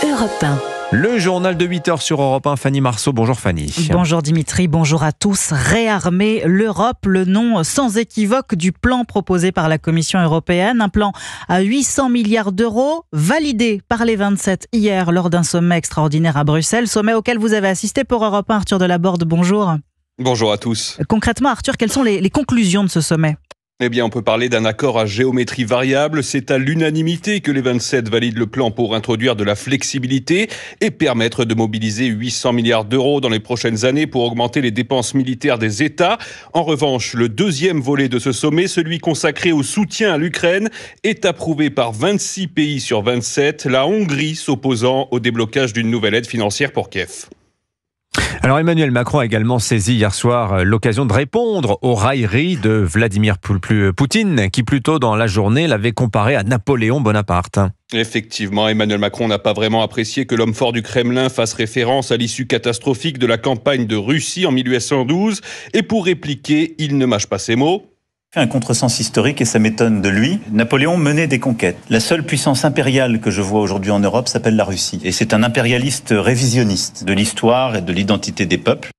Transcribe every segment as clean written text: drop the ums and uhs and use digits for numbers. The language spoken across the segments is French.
Europe 1. Le journal de 8h sur Europe 1, Fanny Marceau. Bonjour Fanny. Bonjour Dimitri, bonjour à tous. Réarmer l'Europe, le nom sans équivoque du plan proposé par la Commission européenne. Un plan à 800 milliards d'euros, validé par les 27 hier lors d'un sommet extraordinaire à Bruxelles. Sommet auquel vous avez assisté pour Europe 1. Arthur Delaborde, bonjour. Bonjour à tous. Concrètement, Arthur, quelles sont les conclusions de ce sommet ? Eh bien, on peut parler d'un accord à géométrie variable. C'est à l'unanimité que les 27 valident le plan pour introduire de la flexibilité et permettre de mobiliser 800 milliards d'euros dans les prochaines années pour augmenter les dépenses militaires des États. En revanche, le deuxième volet de ce sommet, celui consacré au soutien à l'Ukraine, est approuvé par 26 pays sur 27, la Hongrie s'opposant au déblocage d'une nouvelle aide financière pour Kiev. Alors Emmanuel Macron a également saisi hier soir l'occasion de répondre aux railleries de Vladimir Poutine, qui plus tôt dans la journée l'avait comparé à Napoléon Bonaparte. Effectivement, Emmanuel Macron n'a pas vraiment apprécié que l'homme fort du Kremlin fasse référence à l'issue catastrophique de la campagne de Russie en 1812. Et pour répliquer, il ne mâche pas ses mots. Un contresens historique et ça m'étonne de lui. Napoléon menait des conquêtes. La seule puissance impériale que je vois aujourd'hui en Europe s'appelle la Russie. Et c'est un impérialiste révisionniste de l'histoire et de l'identité des peuples.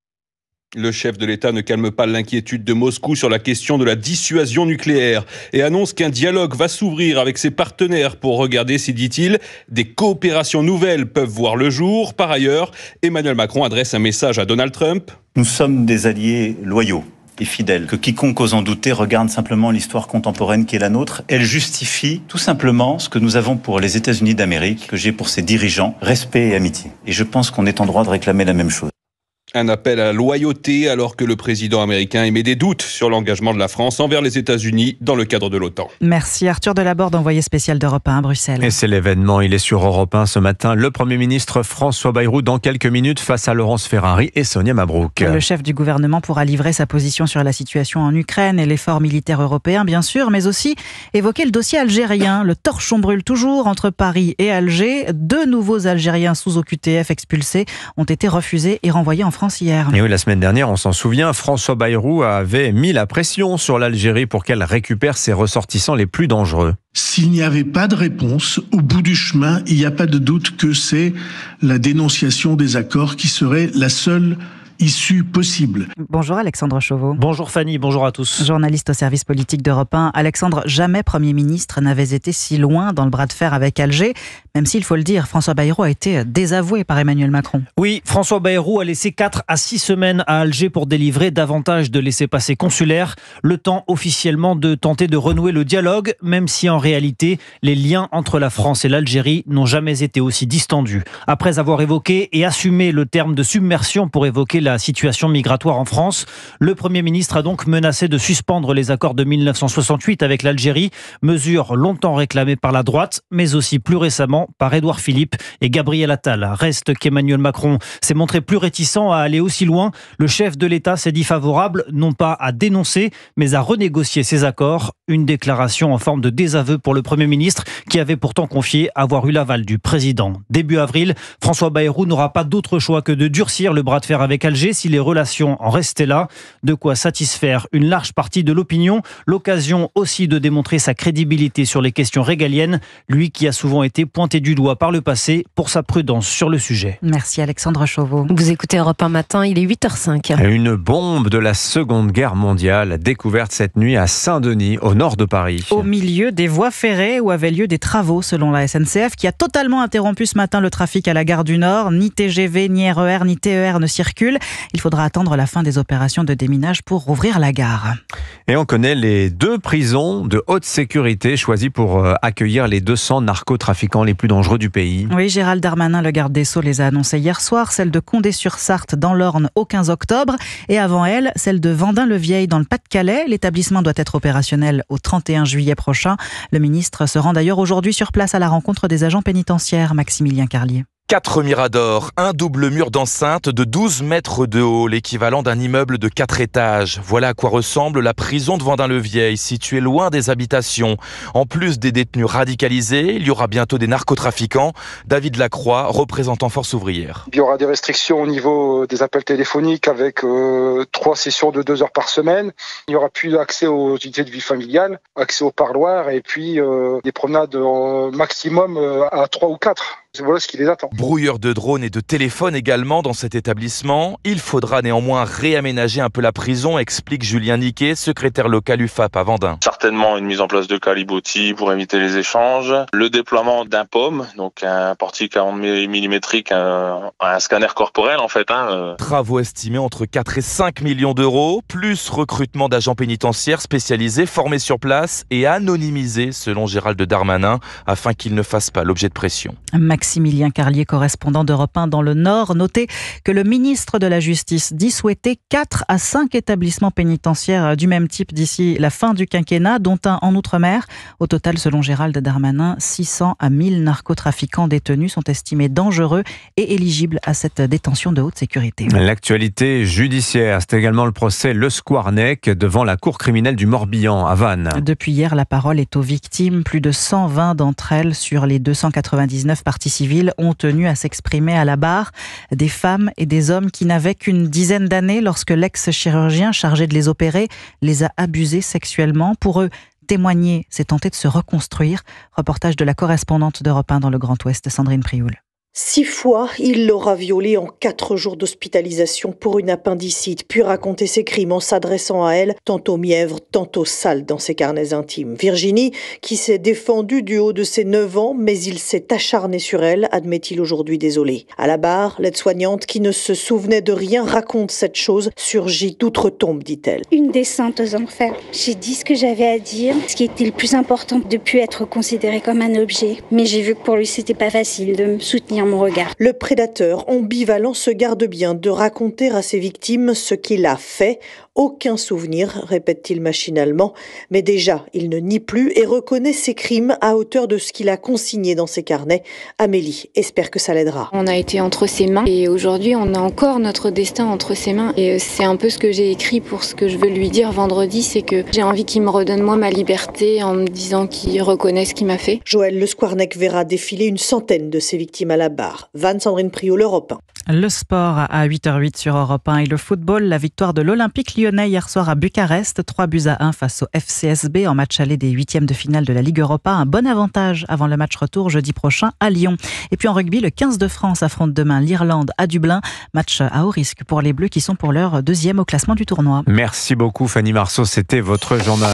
Le chef de l'État ne calme pas l'inquiétude de Moscou sur la question de la dissuasion nucléaire et annonce qu'un dialogue va s'ouvrir avec ses partenaires pour regarder si, dit-il, des coopérations nouvelles peuvent voir le jour. Par ailleurs, Emmanuel Macron adresse un message à Donald Trump. Nous sommes des alliés loyaux et fidèle, que quiconque ose en douter regarde simplement l'histoire contemporaine qui est la nôtre. Elle justifie tout simplement ce que nous avons pour les États-Unis d'Amérique, que j'ai pour ses dirigeants, respect et amitié. Et je pense qu'on est en droit de réclamer la même chose. Un appel à la loyauté alors que le président américain émet des doutes sur l'engagement de la France envers les États-Unis dans le cadre de l'OTAN. Merci Arthur Delaborde, envoyé spécial d'Europe 1 à Bruxelles. Et c'est l'événement, il est sur Europe 1 ce matin. Le Premier ministre François Bayrou dans quelques minutes face à Laurence Ferrari et Sonia Mabrouk. Le chef du gouvernement pourra livrer sa position sur la situation en Ukraine et l'effort militaire européen bien sûr, mais aussi évoquer le dossier algérien. Le torchon brûle toujours entre Paris et Alger. 2 nouveaux Algériens sous OQTF expulsés ont été refusés et renvoyés en France hier. Et oui, la semaine dernière, on s'en souvient, François Bayrou avait mis la pression sur l'Algérie pour qu'elle récupère ses ressortissants les plus dangereux. S'il n'y avait pas de réponse, au bout du chemin, il n'y a pas de doute que c'est la dénonciation des accords qui serait la seule issue possible. Bonjour Alexandre Chauveau. Bonjour Fanny, bonjour à tous. Journaliste au service politique d'Europe 1. Alexandre, jamais Premier ministre n'avait été si loin dans le bras de fer avec Alger, même s'il faut le dire, François Bayrou a été désavoué par Emmanuel Macron. Oui, François Bayrou a laissé 4 à 6 semaines à Alger pour délivrer davantage de laissez-passer consulaires, le temps officiellement de tenter de renouer le dialogue, même si en réalité, les liens entre la France et l'Algérie n'ont jamais été aussi distendus. Après avoir évoqué et assumé le terme de submersion pour évoquer la situation migratoire en France, le Premier ministre a donc menacé de suspendre les accords de 1968 avec l'Algérie, mesure longtemps réclamée par la droite, mais aussi plus récemment par Édouard Philippe et Gabriel Attal. Reste qu'Emmanuel Macron s'est montré plus réticent à aller aussi loin. Le chef de l'État s'est dit favorable, non pas à dénoncer, mais à renégocier ces accords. Une déclaration en forme de désaveu pour le Premier ministre, qui avait pourtant confié avoir eu l'aval du président. Début avril, François Bayrou n'aura pas d'autre choix que de durcir le bras de fer avec Alger si les relations en restaient là. De quoi satisfaire une large partie de l'opinion. L'occasion aussi de démontrer sa crédibilité sur les questions régaliennes, lui qui a souvent été pointé du doigt par le passé pour sa prudence sur le sujet. Merci Alexandre Chauveau. Vous écoutez Europe 1 matin, il est 8h05. Une bombe de la Seconde Guerre mondiale découverte cette nuit à Saint-Denis, au nord de Paris. Au milieu des voies ferrées où avaient lieu des travaux selon la SNCF, qui a totalement interrompu ce matin le trafic à la gare du Nord. Ni TGV, ni RER, ni TER ne circulent. Il faudra attendre la fin des opérations de déminage pour rouvrir la gare. Et on connaît les 2 prisons de haute sécurité choisies pour accueillir les 200 narcotrafiquants les plus dangereux du pays. Oui, Gérald Darmanin, le garde des Sceaux, les a annoncés hier soir. Celle de Condé-sur-Sarthe dans l'Orne au 15 octobre. Et avant elle, celle de Vendin-le-Vieil dans le Pas-de-Calais. L'établissement doit être opérationnel au 31 juillet prochain. Le ministre se rend d'ailleurs aujourd'hui sur place à la rencontre des agents pénitentiaires. Maximilien Carlier. 4 miradors, un double mur d'enceinte de 12 mètres de haut, l'équivalent d'un immeuble de 4 étages. Voilà à quoi ressemble la prison de Vendin-le-Vieil, située loin des habitations. En plus des détenus radicalisés, il y aura bientôt des narcotrafiquants. David Lacroix, représentant Force ouvrière. Il y aura des restrictions au niveau des appels téléphoniques avec 3 sessions de 2 heures par semaine. Il n'y aura plus accès aux unités de vie familiale, accès au parloir et puis des promenades maximum à 3 ou 4. Voilà ce qui les attend. Brouilleurs de drones et de téléphones également dans cet établissement. Il faudra néanmoins réaménager un peu la prison, explique Julien Niquet, secrétaire local UFAP à Vendin. Certainement une mise en place de calibotis pour éviter les échanges, le déploiement d'un POM, donc un portique 40 mm, un scanner corporel en fait. Travaux estimés entre 4 et 5 millions d'euros, plus recrutement d'agents pénitentiaires spécialisés, formés sur place et anonymisés selon Gérald Darmanin, afin qu'ils ne fassent pas l'objet de pression. Maximilien Carlier, correspondant d'Europe 1 dans le Nord, notez que le ministre de la Justice dit souhaiter 4 à 5 établissements pénitentiaires du même type d'ici la fin du quinquennat, dont un en Outre-mer. Au total, selon Gérald Darmanin, 600 à 1000 narcotrafiquants détenus sont estimés dangereux et éligibles à cette détention de haute sécurité. L'actualité judiciaire, c'est également le procès Le Squarnec devant la cour criminelle du Morbihan à Vannes. Depuis hier, la parole est aux victimes. Plus de 120 d'entre elles sur les 299 parties civiles ont tenu à s'exprimer à la barre. Des femmes et des hommes qui n'avaient qu'une dizaine d'années lorsque l'ex-chirurgien chargé de les opérer les a abusés sexuellement. Pour eux, témoigner, c'est tenter de se reconstruire. Reportage de la correspondante d'Europe 1 dans le Grand Ouest, Sandrine Prioul. 6 fois, il l'aura violée en 4 jours d'hospitalisation pour une appendicite, puis raconter ses crimes en s'adressant à elle, tantôt mièvre, tantôt sale dans ses carnets intimes. Virginie, qui s'est défendue du haut de ses 9 ans, mais il s'est acharné sur elle, admet-il aujourd'hui désolé. À la barre, l'aide-soignante, qui ne se souvenait de rien, raconte cette chose, surgit d'outre-tombe, dit-elle. Une descente aux enfers. J'ai dit ce que j'avais à dire, ce qui était le plus important, de ne plus être considéré comme un objet. Mais j'ai vu que pour lui, c'était pas facile de me soutenir mon regard. Le prédateur ambivalent se garde bien de raconter à ses victimes ce qu'il a fait. Aucun souvenir, répète-t-il machinalement, mais déjà, il ne nie plus et reconnaît ses crimes à hauteur de ce qu'il a consigné dans ses carnets. Amélie espère que ça l'aidera. On a été entre ses mains et aujourd'hui, on a encore notre destin entre ses mains. Et c'est un peu ce que j'ai écrit pour ce que je veux lui dire vendredi, c'est que j'ai envie qu'il me redonne moi ma liberté en me disant qu'il reconnaît ce qu'il m'a fait. Joël Le Squarnec verra défiler une centaine de ses victimes à la barre. Vannes, Sandrine Prioul, Europe 1. Le sport à 8h08 sur Europe 1 et le football, la victoire de l'Olympique lyonnais hier soir à Bucarest, 3-1 face au FCSB en match aller des 8e de finale de la Ligue Europa. Un bon avantage avant le match retour jeudi prochain à Lyon. Et puis en rugby, le 15 de France affronte demain l'Irlande à Dublin. Match à haut risque pour les Bleus qui sont pour l'heure 2e au classement du tournoi. Merci beaucoup Fanny Marceau, c'était votre journal.